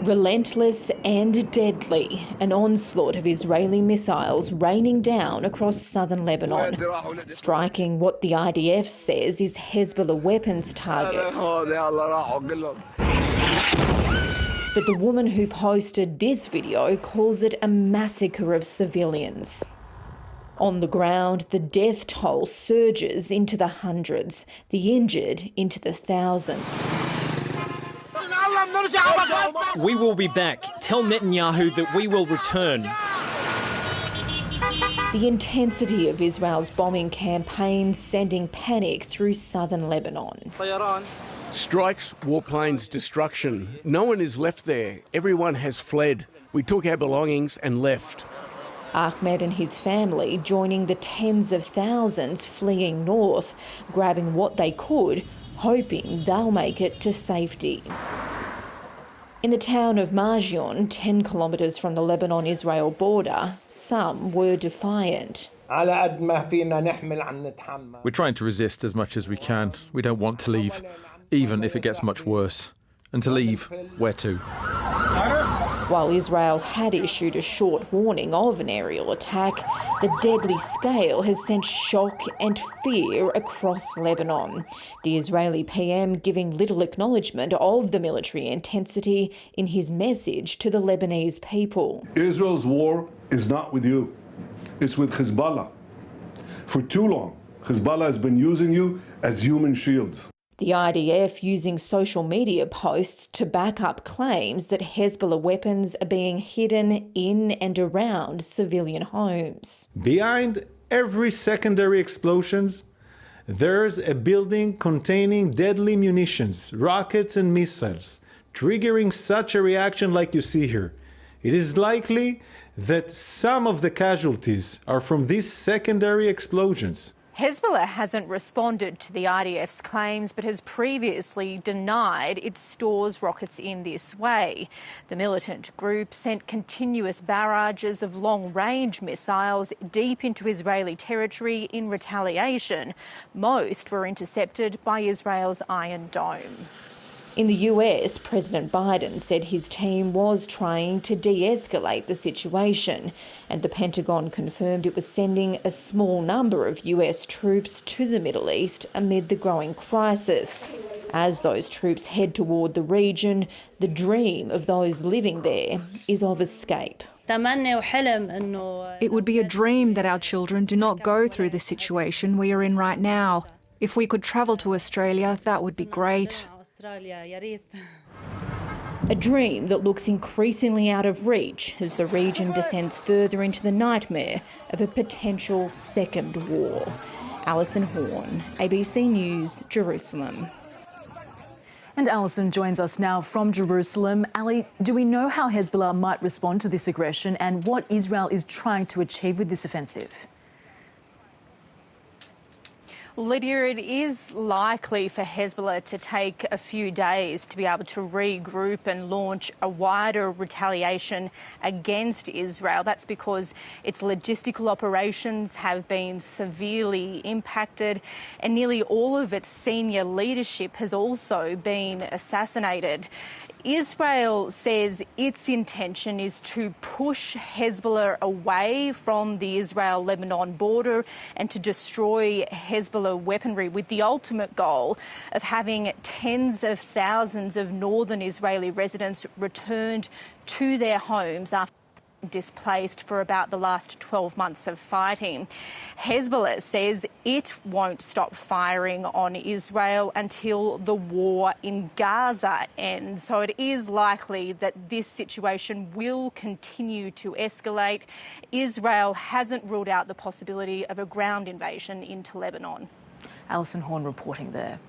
Relentless and deadly, an onslaught of Israeli missiles raining down across southern Lebanon, striking what the IDF says is Hezbollah weapons targets. But the woman who posted this video calls it a massacre of civilians. On the ground, the death toll surges into the hundreds, the injured into the thousands. We will be back. Tell Netanyahu that we will return. The intensity of Israel's bombing campaign sending panic through southern Lebanon. Strikes, warplanes, destruction. No one is left there. Everyone has fled. We took our belongings and left. Ahmed and his family joining the tens of thousands fleeing north, grabbing what they could, hoping they'll make it to safety. In the town of Marjion, 10 kilometres from the Lebanon-Israel border, some were defiant. We're trying to resist as much as we can. We don't want to leave, even if it gets much worse. And to leave, where to? While Israel had issued a short warning of an aerial attack, the deadly scale has sent shock and fear across Lebanon. The Israeli PM giving little acknowledgement of the military intensity in his message to the Lebanese people. Israel's war is not with you. It's with Hezbollah. For too long, Hezbollah has been using you as human shields. The IDF using social media posts to back up claims that Hezbollah weapons are being hidden in and around civilian homes. Behind every secondary explosions, there's a building containing deadly munitions, rockets and missiles, triggering such a reaction like you see here. It is likely that some of the casualties are from these secondary explosions. Hezbollah hasn't responded to the IDF's claims but has previously denied it stores rockets in this way. The militant group sent continuous barrages of long-range missiles deep into Israeli territory in retaliation. Most were intercepted by Israel's Iron Dome. In the US, President Biden said his team was trying to de-escalate the situation, and the Pentagon confirmed it was sending a small number of US troops to the Middle East amid the growing crisis. As those troops head toward the region, the dream of those living there is of escape. It would be a dream that our children do not go through the situation we are in right now. If we could travel to Australia, that would be great. A dream that looks increasingly out of reach as the region descends further into the nightmare of a potential second war. Alison Horn, ABC News, Jerusalem. And Alison joins us now from Jerusalem. Ali, do we know how Hezbollah might respond to this aggression and what Israel is trying to achieve with this offensive? Well, Lydia, it is likely for Hezbollah to take a few days to be able to regroup and launch a wider retaliation against Israel. That's because its logistical operations have been severely impacted and nearly all of its senior leadership has also been assassinated. Israel says its intention is to push Hezbollah away from the Israel-Lebanon border and to destroy Hezbollah weaponry, with the ultimate goal of having tens of thousands of northern Israeli residents returned to their homes after displaced for about the last 12 months of fighting. Hezbollah says it won't stop firing on Israel until the war in Gaza ends. So it is likely that this situation will continue to escalate. Israel hasn't ruled out the possibility of a ground invasion into Lebanon. Alison Horn reporting there.